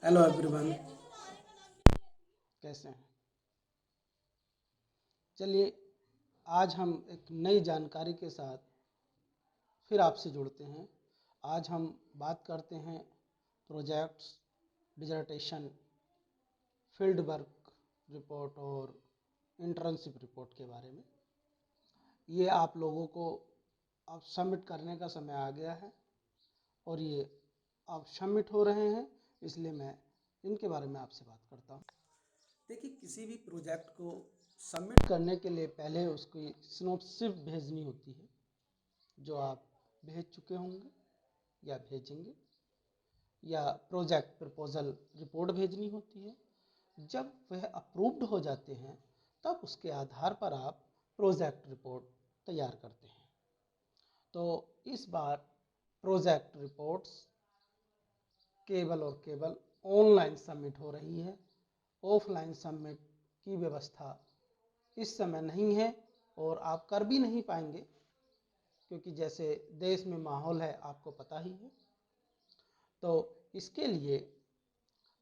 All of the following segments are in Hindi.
हेलो एवरीवन, कैसे हैं? चलिए, आज हम एक नई जानकारी के साथ फिर आपसे जुड़ते हैं। आज हम बात करते हैं projects, dissertation, field work report और इंटर्नशिप रिपोर्ट के बारे में। ये आप लोगों को अब सबमिट करने का समय आ गया है और ये अब सबमिट हो रहे हैं, इसलिए मैं इनके बारे में आपसे बात करता हूँ। देखिए, किसी भी प्रोजेक्ट को सबमिट करने के लिए पहले उसकी सिनॉप्सिस भेजनी होती है, जो आप भेज चुके होंगे या भेजेंगे, या प्रोजेक्ट प्रपोजल रिपोर्ट भेजनी होती है। जब वह अप्रूव्ड हो जाते हैं तब उसके आधार पर आप प्रोजेक्ट रिपोर्ट तैयार करते हैं। तो इस बार प्रोजेक्ट रिपोर्ट्स केवल और केवल ऑनलाइन सबमिट हो रही है। ऑफलाइन सबमिट की व्यवस्था इस समय नहीं है और आप कर भी नहीं पाएंगे, क्योंकि जैसे देश में माहौल है आपको पता ही है। तो इसके लिए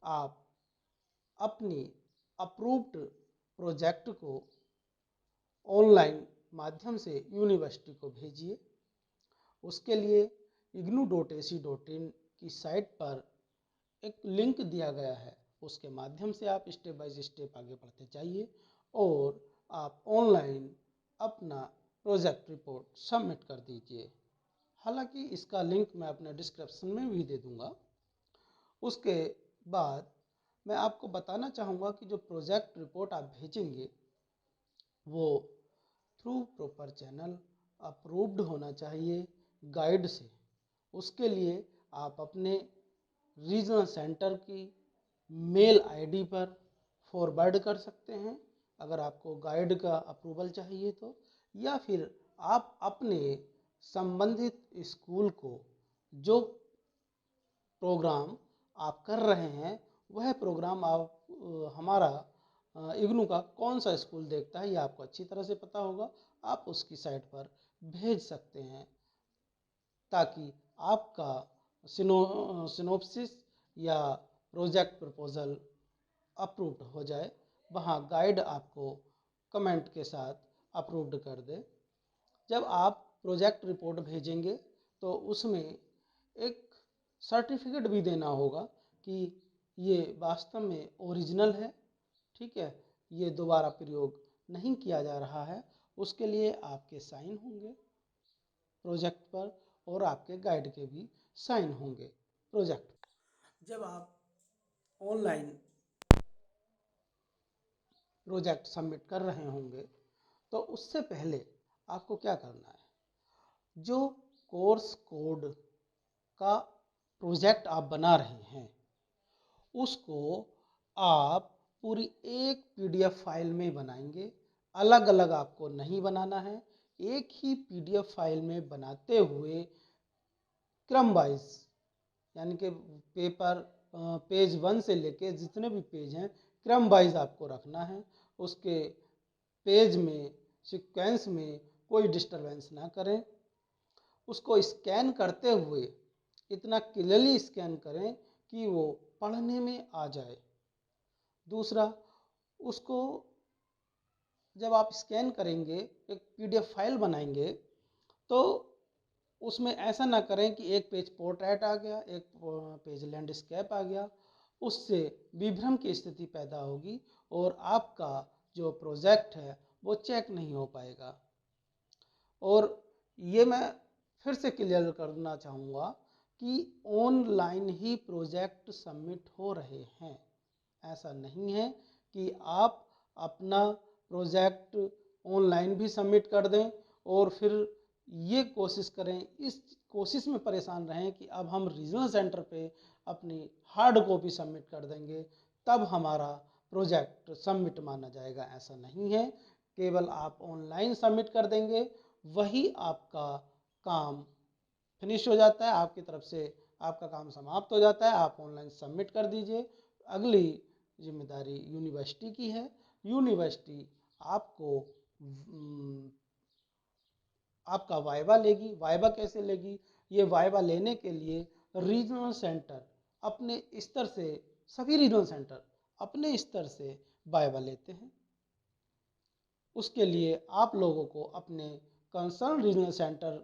आप अपनी अप्रूव्ड प्रोजेक्ट को ऑनलाइन माध्यम से यूनिवर्सिटी को भेजिए। उसके लिए ignou.ac.in की साइट पर एक लिंक दिया गया है, उसके माध्यम से आप स्टेप बाय स्टेप आगे बढ़ते जाइए और आप ऑनलाइन अपना प्रोजेक्ट रिपोर्ट सबमिट कर दीजिए। हालांकि इसका लिंक मैं अपने डिस्क्रिप्शन में भी दे दूंगा। उसके बाद मैं आपको बताना चाहूँगा कि जो प्रोजेक्ट रिपोर्ट आप भेजेंगे वो थ्रू प्रॉपर चैनल अप्रूव्ड होना चाहिए गाइड से। उसके लिए आप अपने रीजनल सेंटर की मेल आईडी पर फॉरवर्ड कर सकते हैं अगर आपको गाइड का अप्रूवल चाहिए तो, या फिर आप अपने संबंधित स्कूल को जो प्रोग्राम आप कर रहे हैं वह प्रोग्राम आप हमारा इग्नू का कौन सा स्कूल देखता है ये आपको अच्छी तरह से पता होगा, आप उसकी साइट पर भेज सकते हैं ताकि आपका सिनोप्सिस या प्रोजेक्ट प्रपोजल अप्रूव्ड हो जाए। वहाँ गाइड आपको कमेंट के साथ अप्रूव्ड कर दे। जब आप प्रोजेक्ट रिपोर्ट भेजेंगे तो उसमें एक सर्टिफिकेट भी देना होगा कि ये वास्तव में ओरिजिनल है, ठीक है, ये दोबारा प्रयोग नहीं किया जा रहा है। उसके लिए आपके साइन होंगे प्रोजेक्ट पर और आपके गाइड के भी साइन होंगे प्रोजेक्ट पर। जब आप ऑनलाइन प्रोजेक्ट सबमिट कर रहे होंगे तो उससे पहले आपको क्या करना है, जो कोर्स कोड का प्रोजेक्ट आप बना रहे हैं उसको आप पूरी एक पीडीएफ फाइल में बनाएंगे। अलग अलग आपको नहीं बनाना है, एक ही पीडीएफ फाइल में बनाते हुए क्रम वाइज, यानी कि पेपर पेज 1 से लेके जितने भी पेज हैं क्रम वाइज आपको रखना है। उसके पेज में सीक्वेंस में कोई डिस्टरबेंस ना करें। उसको स्कैन करते हुए इतना क्लियरली स्कैन करें कि वो पढ़ने में आ जाए। दूसरा, उसको जब आप स्कैन करेंगे एक पीडीएफ फाइल बनाएंगे तो उसमें ऐसा ना करें कि एक पेज पोर्ट्रेट आ गया, एक पेज लैंडस्केप आ गया। उससे विभ्रम की स्थिति पैदा होगी और आपका जो प्रोजेक्ट है वो चेक नहीं हो पाएगा। और ये मैं फिर से क्लियर करना चाहूँगा कि ऑनलाइन ही प्रोजेक्ट सबमिट हो रहे हैं। ऐसा नहीं है कि आप अपना प्रोजेक्ट ऑनलाइन भी सबमिट कर दें और फिर ये कोशिश करें, इस कोशिश में परेशान रहें कि अब हम रीजनल सेंटर पे अपनी हार्ड कॉपी सबमिट कर देंगे तब हमारा प्रोजेक्ट सबमिट माना जाएगा। ऐसा नहीं है, केवल आप ऑनलाइन सबमिट कर देंगे वही आपका काम फिनिश हो जाता है, आपकी तरफ से आपका काम समाप्त हो जाता है। आप ऑनलाइन सबमिट कर दीजिए। अगली जिम्मेदारी यूनिवर्सिटी की है। यूनिवर्सिटी आपको आपका वाइवा लेगी। वाइवा कैसे लेगी, ये वाइवा लेने के लिए रीजनल सेंटर अपने स्तर से सभी रीजनल सेंटर अपने स्तर से वाइवा लेते हैं। उसके लिए आप लोगों को अपने कंसर्न रीजनल सेंटर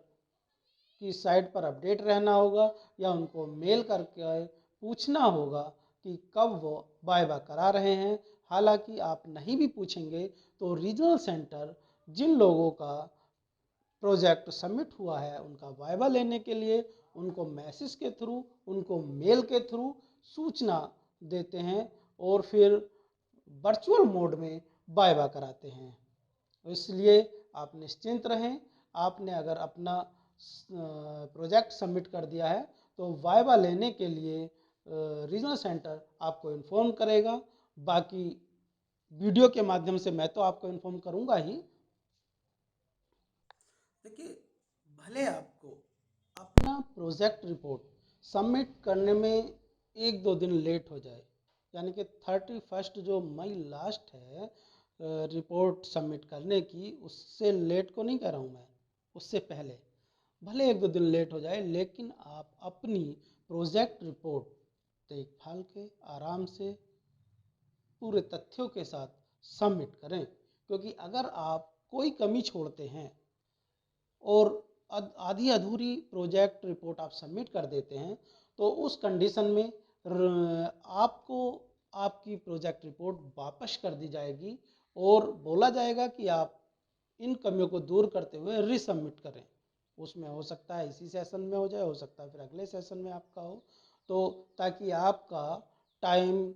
की साइट पर अपडेट रहना होगा या उनको मेल करके पूछना होगा कि कब वो वाइवा करा रहे हैं। हालांकि आप नहीं भी पूछेंगे तो रीजनल सेंटर जिन लोगों का प्रोजेक्ट सबमिट हुआ है उनका वाइवा लेने के लिए उनको मैसेज के थ्रू, उनको मेल के थ्रू सूचना देते हैं और फिर वर्चुअल मोड में वाइवा कराते हैं। इसलिए आप निश्चिंत रहें। आपने अगर अपना प्रोजेक्ट सबमिट कर दिया है तो वाइवा लेने के लिए रीजनल सेंटर आपको इन्फॉर्म करेगा। बाकी वीडियो के माध्यम से मैं तो आपको इन्फॉर्म करूंगा ही। देखिए, भले आपको अपना प्रोजेक्ट रिपोर्ट सबमिट करने में 1-2 दिन लेट हो जाए, यानी कि 31 जो मई लास्ट है रिपोर्ट सबमिट करने की, उससे लेट को नहीं कह रहा हूँ मैं, उससे पहले भले 1-2 दिन लेट हो जाए, लेकिन आप अपनी प्रोजेक्ट रिपोर्ट देखभाल के आराम से पूरे तथ्यों के साथ सबमिट करें। क्योंकि अगर आप कोई कमी छोड़ते हैं और आधी अधूरी प्रोजेक्ट रिपोर्ट आप सबमिट कर देते हैं तो उस कंडीशन में आपको आपकी प्रोजेक्ट रिपोर्ट वापस कर दी जाएगी और बोला जाएगा कि आप इन कमियों को दूर करते हुए रीसबमिट करें। उसमें हो सकता है इसी सेशन में हो जाए, हो सकता है फिर अगले सेशन में आपका हो, तो ताकि आपका टाइम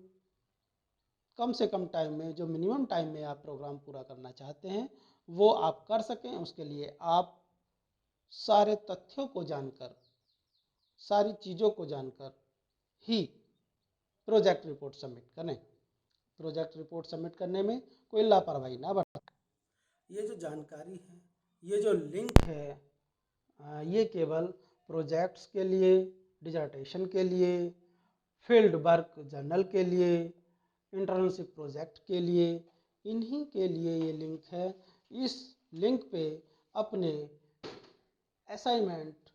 कम से कम टाइम में, जो मिनिमम टाइम में आप प्रोग्राम पूरा करना चाहते हैं वो आप कर सकें। उसके लिए आप सारे तथ्यों को जानकर, सारी चीज़ों को जानकर ही प्रोजेक्ट रिपोर्ट सबमिट करें। प्रोजेक्ट रिपोर्ट सबमिट करने में कोई लापरवाही ना बरतें। ये जो जानकारी है, ये जो लिंक है, ये केवल प्रोजेक्ट्स के लिए, डिसर्टेशन के लिए, फील्ड वर्क जर्नल के लिए, इंटर्नशिप प्रोजेक्ट के लिए, इन्हीं के लिए ये लिंक है। इस लिंक पे अपने असाइनमेंट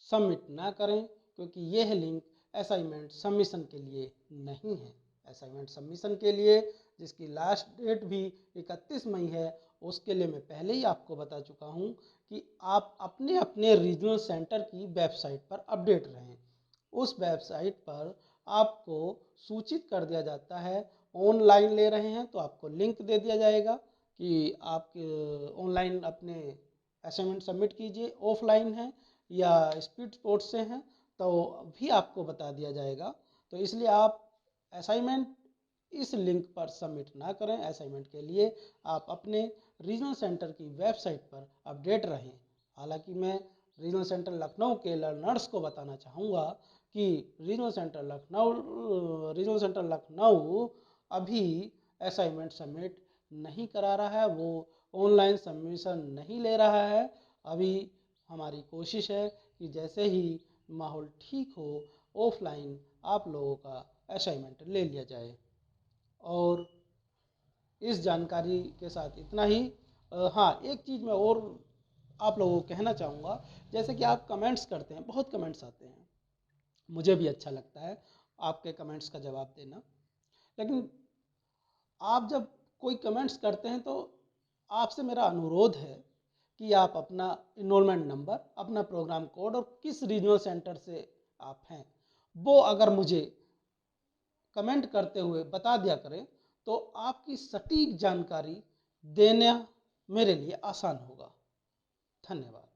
सबमिट ना करें क्योंकि यह लिंक असाइनमेंट सबमिशन के लिए नहीं है। असाइनमेंट सबमिशन के लिए जिसकी लास्ट डेट भी 31 मई है, उसके लिए मैं पहले ही आपको बता चुका हूं कि आप अपने अपने रीजनल सेंटर की वेबसाइट पर अपडेट रहें। उस वेबसाइट पर आपको सूचित कर दिया जाता है। ऑनलाइन ले रहे हैं तो आपको लिंक दे दिया जाएगा कि आप ऑनलाइन अपने असाइनमेंट सबमिट कीजिए। ऑफलाइन है या स्पीड पोस्ट से हैं तो भी आपको बता दिया जाएगा। तो इसलिए आप असाइनमेंट इस लिंक पर सबमिट ना करें। असाइनमेंट के लिए आप अपने रीजनल सेंटर की वेबसाइट पर अपडेट रहें। हालांकि मैं रीजनल सेंटर लखनऊ के लर्नर्स को बताना चाहूँगा कि रीजनल सेंटर लखनऊ अभी असाइनमेंट सबमिट नहीं करा रहा है, वो ऑनलाइन सबमिशन नहीं ले रहा है। अभी हमारी कोशिश है कि जैसे ही माहौल ठीक हो ऑफलाइन आप लोगों का असाइनमेंट ले लिया जाए। और इस जानकारी के साथ इतना ही। हाँ, एक चीज़ मैं और आप लोगों को कहना चाहूँगा, जैसे कि आप कमेंट्स करते हैं, बहुत कमेंट्स आते हैं, मुझे भी अच्छा लगता है आपके कमेंट्स का जवाब देना। लेकिन आप जब कोई कमेंट्स करते हैं तो आपसे मेरा अनुरोध है कि आप अपना इनरोलमेंट नंबर, अपना प्रोग्राम कोड और किस रीजनल सेंटर से आप हैं वो अगर मुझे कमेंट करते हुए बता दिया करें तो आपकी सटीक जानकारी देना मेरे लिए आसान होगा। धन्यवाद।